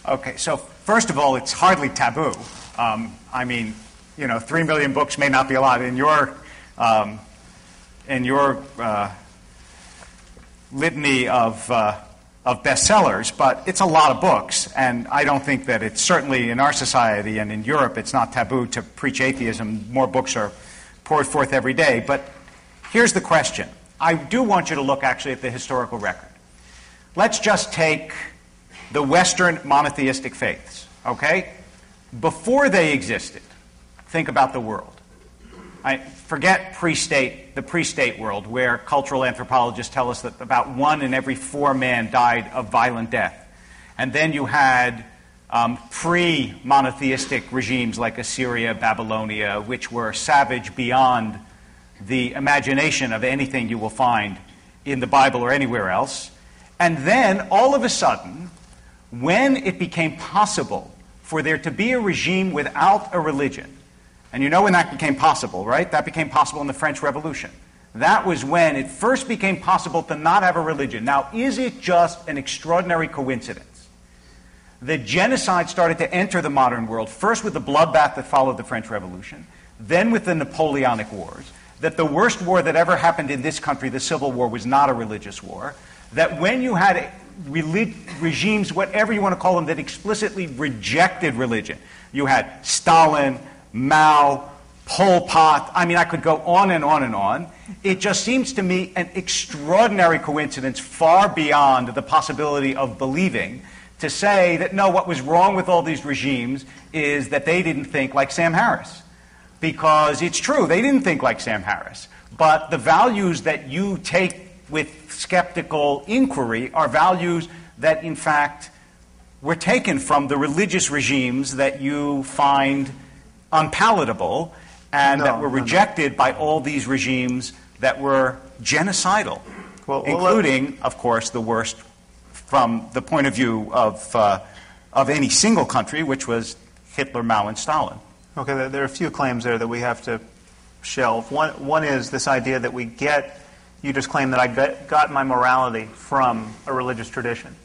Okay, so first of all, it's hardly taboo. I mean, 3 million books may not be a lot in your litany of bestsellers, but it's a lot of books, and I don't think that it's certainly in our society and in Europe it's not taboo to preach atheism. More books are poured forth every day. But here's the question. I do want you to look actually at the historical record. Let's just take the Western monotheistic faiths, okay? Before they existed, think about the world. Forget the pre-state world, where cultural anthropologists tell us that about 1 in every 4 men died of violent death. And then you had pre-monotheistic regimes like Assyria, Babylonia, which were savage beyond the imagination of anything you will find in the Bible or anywhere else. And then, all of a sudden, when it became possible for there to be a regime without a religion, and you know when that became possible, right? That became possible in the French Revolution. That was when it first became possible to not have a religion. Now, is it just an extraordinary coincidence that genocide started to enter the modern world, first with the bloodbath that followed the French Revolution, then with the Napoleonic Wars, that the worst war that ever happened in this country, the Civil War, was not a religious war, that when you had regimes, whatever you want to call them, that explicitly rejected religion, you had Stalin, Mao, Pol Pot, I mean, I could go on and on and on. It just seems to me an extraordinary coincidence, far beyond the possibility of believing, to say that, no, what was wrong with all these regimes is that they didn't think like Sam Harris. Because it's true, they didn't think like Sam Harris. But the values that you take with skeptical inquiry are values that, in fact, were taken from the religious regimes that you find unpalatable and that were rejected by all these regimes that were genocidal, including, of course, the worst from the point of view of any single country, which was Hitler, Mao, and Stalin. Okay, there are a few claims there that we have to shelve. One is this idea that you just claim that I got my morality from a religious tradition.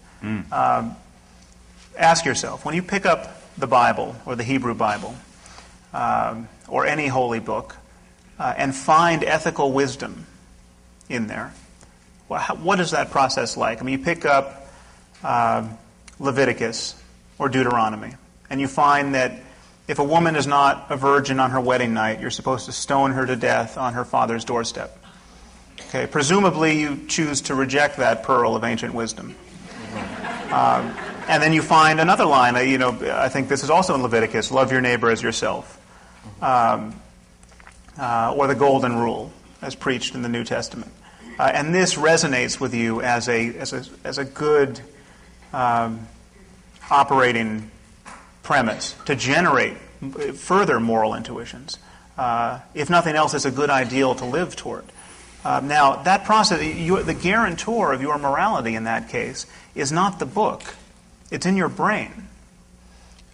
Ask yourself, when you pick up the Bible or the Hebrew Bible or any holy book and find ethical wisdom in there, what is that process like? I mean, you pick up Leviticus or Deuteronomy, and you find that if a woman is not a virgin on her wedding night, you're supposed to stone her to death on her father's doorstep. Okay, presumably you choose to reject that pearl of ancient wisdom. And then you find another line, I think this is also in Leviticus, love your neighbor as yourself. Or the golden rule, as preached in the New Testament. And this resonates with you as a good operating premise to generate further moral intuitions. If nothing else, it's a good ideal to live toward. Now, that process, the guarantor of your morality in that case is not the book. It's in your brain.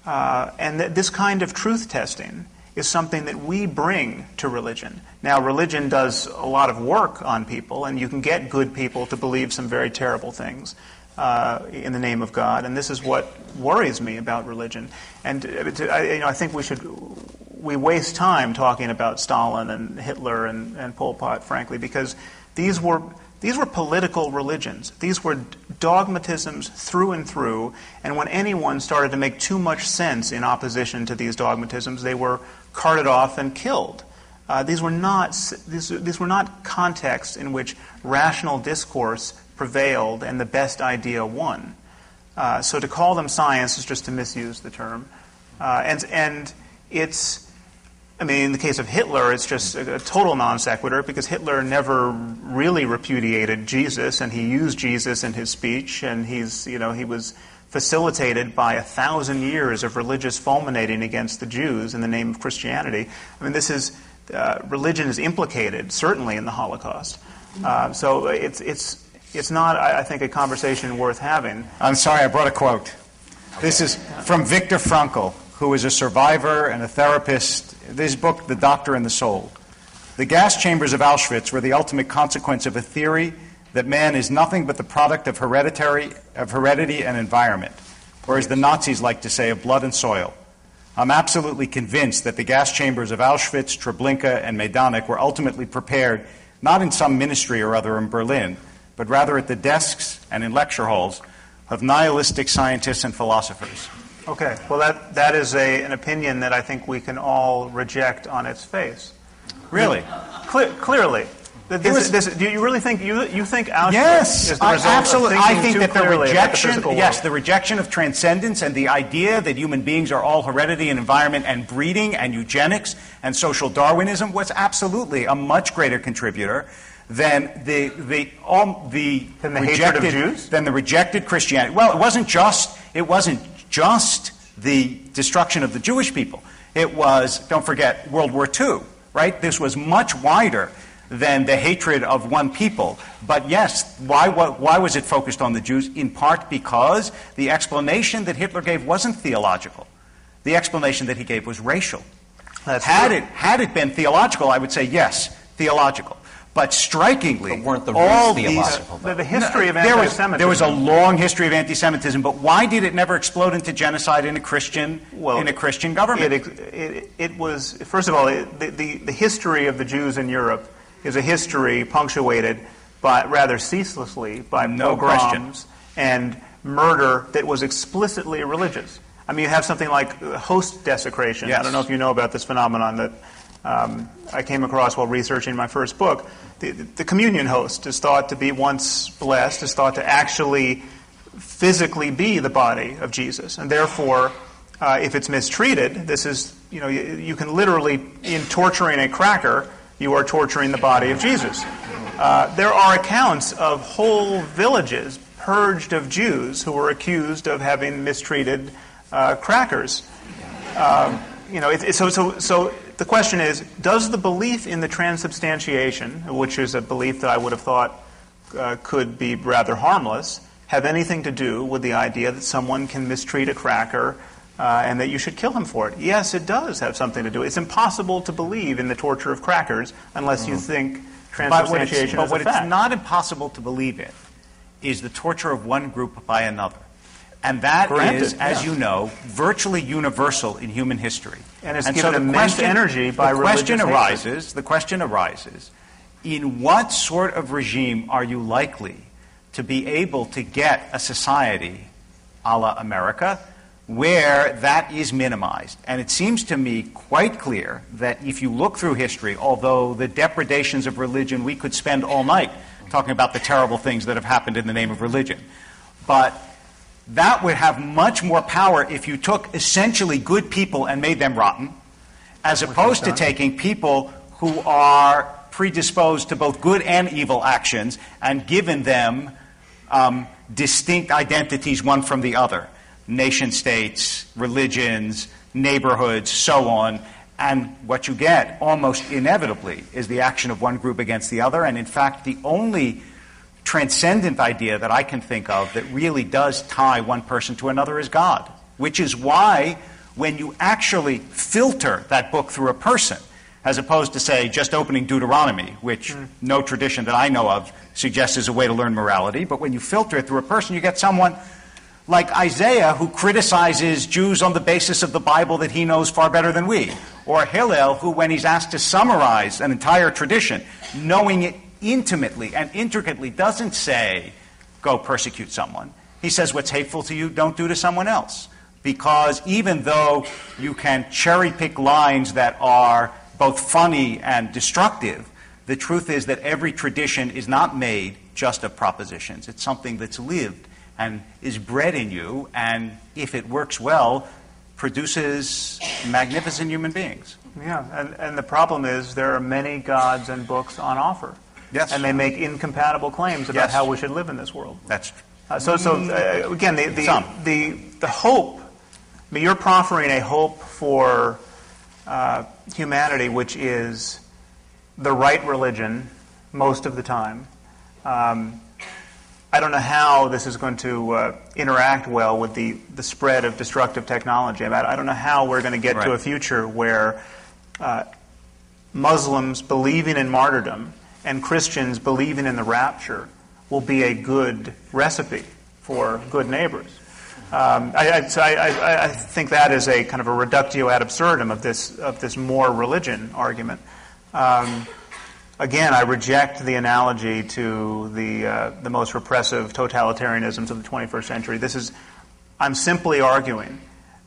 And this kind of truth testing is something that we bring to religion. Now, religion does a lot of work on people, and you can get good people to believe some very terrible things in the name of God, and this is what worries me about religion. And I think we waste time talking about Stalin and Hitler and Pol Pot, frankly, because these were political religions. These were dogmatisms through and through, and when anyone started to make too much sense in opposition to these dogmatisms, they were carted off and killed. These were not contexts in which rational discourse prevailed and the best idea won. So to call them science is just to misuse the term. And it's, I mean, in the case of Hitler, it's just a total non sequitur, because Hitler never really repudiated Jesus, and he used Jesus in his speech, and he was facilitated by 1,000 years of religious fulminating against the Jews in the name of Christianity. I mean, religion is implicated, certainly, in the Holocaust. So it's not, I think, a conversation worth having. I'm sorry, I brought a quote. This is from Viktor Frankl, who is a survivor and a therapist. This book, The Doctor and the Soul. The gas chambers of Auschwitz were the ultimate consequence of a theory that man is nothing but the product of heredity and environment. or as the Nazis like to say, of blood and soil. I'm absolutely convinced that the gas chambers of Auschwitz, Treblinka, and Majdanek were ultimately prepared not in some ministry or other in Berlin, but rather at the desks and in lecture halls of nihilistic scientists and philosophers. Okay, well that is an opinion that I think we can all reject on its face. Really? Clearly. Do you really think you think Auschwitz is the result absolutely. of thinking I think too that the clearly about the rejection, physical yes, world? the rejection of transcendence and the idea that human beings are all heredity and environment and breeding and eugenics and social Darwinism was absolutely a much greater contributor than the hatred of Jews? Than the rejected Christianity. Well, it wasn't just the destruction of the Jewish people. It was, don't forget, World War II, right? This was much wider than the hatred of one people. But yes, why was it focused on the Jews? In part because the explanation that Hitler gave wasn't theological. The explanation that he gave was racial. Had it been theological, I would say yes, theological. But strikingly, but weren't the all roots theological? The history of anti-Semitism. There was a long history of anti-Semitism, but why did it never explode into genocide in a Christian government? It was, first of all, the history of the Jews in Europe is a history punctuated by rather ceaselessly by pogroms and murder that was explicitly religious. I mean, you have something like host desecration. Yes. I don't know if you know about this phenomenon that I came across while researching my first book. The communion host is thought to be, once blessed, is thought to actually physically be the body of Jesus. And therefore, if it's mistreated, this is, you can literally, in torturing a cracker, you are torturing the body of Jesus. There are accounts of whole villages purged of Jews who were accused of having mistreated crackers. So the question is, does the belief in the transubstantiation, which is a belief that I would have thought could be rather harmless, have anything to do with the idea that someone can mistreat a cracker and that you should kill him for it? Yes, it does have something to do. It's impossible to believe in the torture of crackers unless you think transubstantiation is a fact. But what it's not impossible to believe in is the torture of one group by another. And that is, as you know, virtually universal in human history. And it's given immense energy by religious hatred. The question arises, in what sort of regime are you likely to be able to get a society a la America where that is minimized? And it seems to me quite clear that if you look through history, although the depredations of religion, we could spend all night talking about the terrible things that have happened in the name of religion. But that would have much more power if you took essentially good people and made them rotten, as opposed to taking people who are predisposed to both good and evil actions and given them distinct identities one from the other. Nation states, religions, neighborhoods, so on. And what you get, almost inevitably, is the action of one group against the other. And in fact, the only transcendent idea that I can think of that really does tie one person to another is God. Which is why, when you actually filter that book through a person, as opposed to, say, just opening Deuteronomy, which no tradition that I know of suggests is a way to learn morality, but when you filter it through a person, you get someone like Isaiah, who criticizes Jews on the basis of the Bible that he knows far better than we, or Hillel, who, when he's asked to summarize an entire tradition, knowing it intimately and intricately, doesn't say, go persecute someone. He says, what's hateful to you, don't do to someone else. Because even though you can cherry-pick lines that are both funny and destructive, the truth is that every tradition is not made just of propositions. It's something that's lived and is bred in you, and if it works well, produces magnificent human beings. Yeah, and the problem is there are many gods and books on offer. Yes. And they make incompatible claims about how we should live in this world. That's again, the hope, I mean, you're proffering a hope for humanity, which is the right religion most of the time. I don't know how this is going to interact well with the spread of destructive technology. I don't know how we're going to get to a future where Muslims believing in martyrdom and Christians believing in the rapture will be a good recipe for good neighbors. I think that is a kind of a reductio ad absurdum of this more religion argument. Again, I reject the analogy to the most repressive totalitarianisms of the 21st century. I'm simply arguing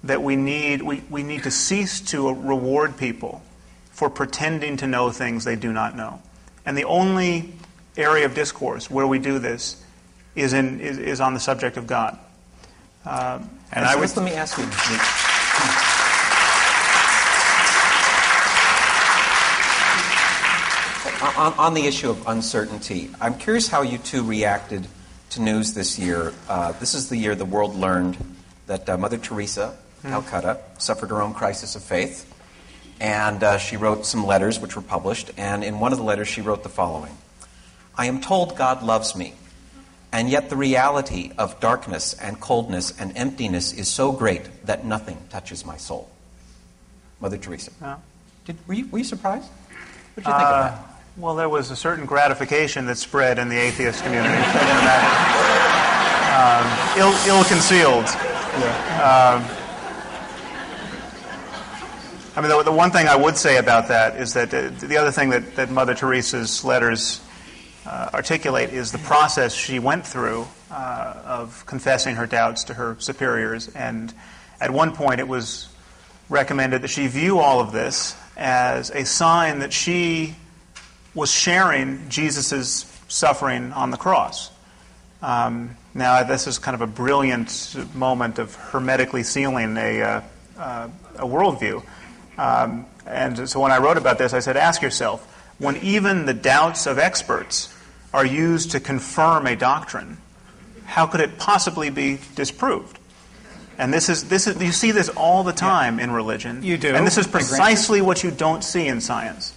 that we need to cease to reward people for pretending to know things they do not know. And the only area of discourse where we do this is on the subject of God. Let me ask you. On the issue of uncertainty, I'm curious how you two reacted to news this year. This is the year the world learned that Mother Teresa, Calcutta, suffered her own crisis of faith. And she wrote some letters which were published. And in one of the letters she wrote the following: "I am told God loves me, and yet the reality of darkness and coldness and emptiness is so great that nothing touches my soul." Mother Teresa. Yeah. Were you surprised? What did you think of that? Well, there was a certain gratification that spread in the atheist community. Ill-concealed. Yeah. I mean, the one thing I would say about that is that the other thing that Mother Teresa's letters articulate is the process she went through of confessing her doubts to her superiors. And at one point it was recommended that she view all of this as a sign that she was sharing Jesus' suffering on the cross. Now, this is kind of a brilliant moment of hermetically sealing a worldview. And so when I wrote about this, I said, ask yourself, when even the doubts of experts are used to confirm a doctrine, how could it possibly be disproved? And this is you see this all the time in religion. You do. And this is precisely what you don't see in science.